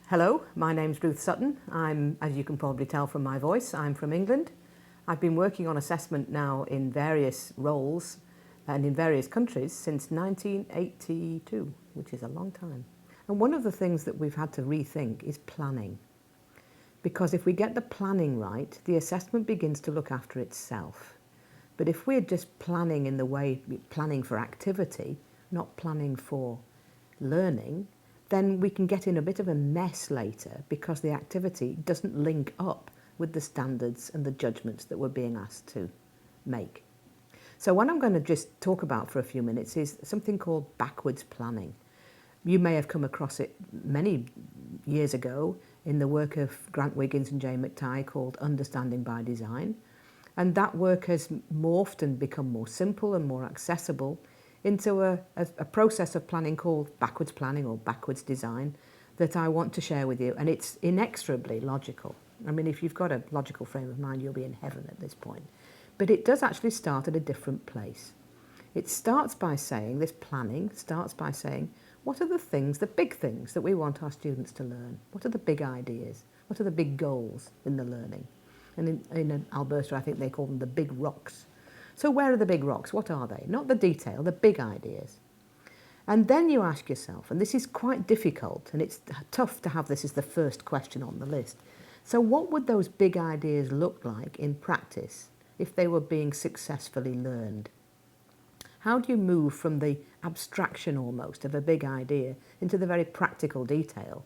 Hello, my name's Ruth Sutton. As you can probably tell from my voice, I'm from England. I've been working on assessment now in various roles and in various countries since 1982, which is a long time. And one of the things that we've had to rethink is planning. Because if we get the planning right, the assessment begins to look after itself. But if we're just planning in the way, planning for activity, not planning for learning, then we can get in a bit of a mess later because the activity doesn't link up with the standards and the judgments that we're being asked to make. So what I'm going to just talk about for a few minutes is something called backwards planning. You may have come across it many years ago in the work of Grant Wiggins and Jane McTighe called Understanding by Design. And that work has morphed and become more simple and more accessible into a process of planning called backwards planning or backwards design that I want to share with you. And it's inexorably logical. I mean, if you've got a logical frame of mind, you'll be in heaven at this point. But it does actually start at a different place. It starts by saying, this planning starts by saying, what are the things, the big things that we want our students to learn? What are the big ideas? What are the big goals in the learning? And in Alberta, I think they call them the big rocks. So where are the big rocks? What are they? Not the detail, the big ideas. And then you ask yourself, and this is quite difficult, and it's tough to have this as the first question on the list. So what would those big ideas look like in practice if they were being successfully learned? How do you move from the abstraction almost of a big idea into the very practical detail,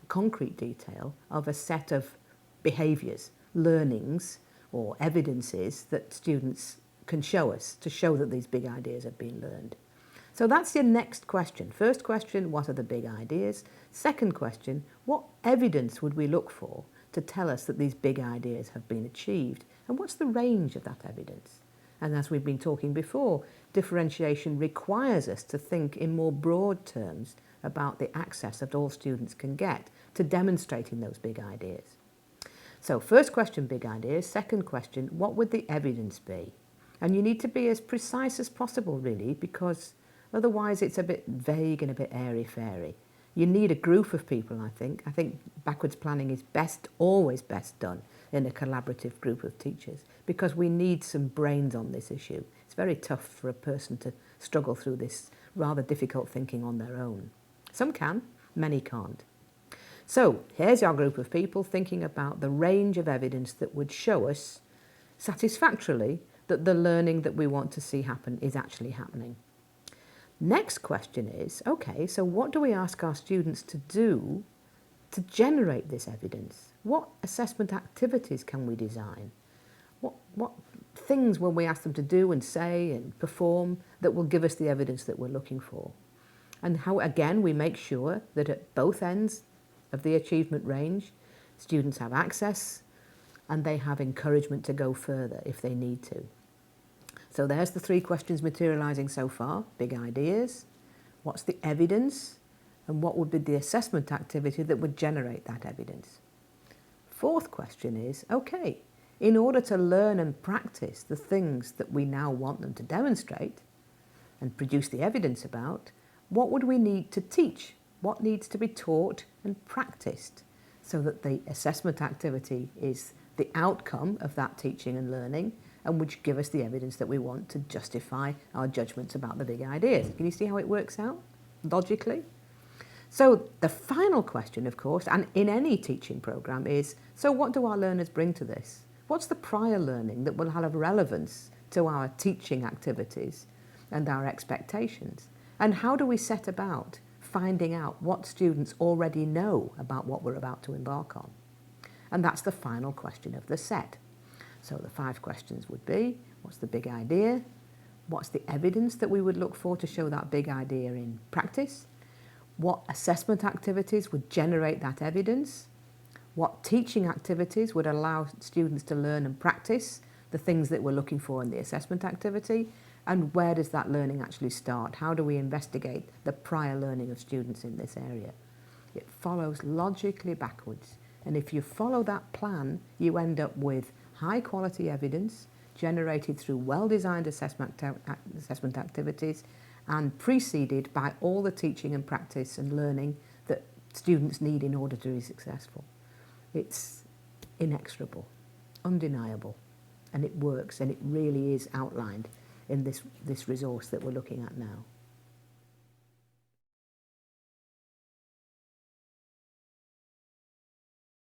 concrete detail of a set of behaviours, learnings or evidences that students can show us to show that these big ideas have been learned? So that's your next question. First question, what are the big ideas? Second question, what evidence would we look for to tell us that these big ideas have been achieved? And what's the range of that evidence? And as we've been talking before, differentiation requires us to think in more broad terms about the access that all students can get to demonstrating those big ideas. So first question, big ideas. Second question, what would the evidence be? And you need to be as precise as possible, really, because otherwise it's a bit vague and a bit airy-fairy. You need a group of people, I think. I think backwards planning is always best done in a collaborative group of teachers because we need some brains on this issue. It's very tough for a person to struggle through this rather difficult thinking on their own. Some can, many can't. So here's our group of people thinking about the range of evidence that would show us satisfactorily that the learning that we want to see happen is actually happening. Next question is, okay, so what do we ask our students to do to generate this evidence? What assessment activities can we design? What things will we ask them to do and say and perform that will give us the evidence that we're looking for? And how, again, we make sure that at both ends of the achievement range, students have access and they have encouragement to go further if they need to. So there's the three questions materialising so far. Big ideas, what's the evidence, and what would be the assessment activity that would generate that evidence? Fourth question is, okay, in order to learn and practice the things that we now want them to demonstrate and produce the evidence about, what would we need to teach? What needs to be taught and practiced so that the assessment activity is the outcome of that teaching and learning and which give us the evidence that we want to justify our judgments about the big ideas. Can you see how it works out logically? So the final question, of course, and in any teaching programme is, so what do our learners bring to this? What's the prior learning that will have relevance to our teaching activities and our expectations? And how do we set about finding out what students already know about what we're about to embark on? And that's the final question of the set. So the 5 questions would be, what's the big idea? What's the evidence that we would look for to show that big idea in practice? What assessment activities would generate that evidence? What teaching activities would allow students to learn and practice the things that we're looking for in the assessment activity? And where does that learning actually start? How do we investigate the prior learning of students in this area? It follows logically backwards. And if you follow that plan, you end up with high quality evidence generated through well-designed assessment activities and preceded by all the teaching and practice and learning that students need in order to be successful. It's inexorable, undeniable, and it works, and it really is outlined in this resource that we're looking at now.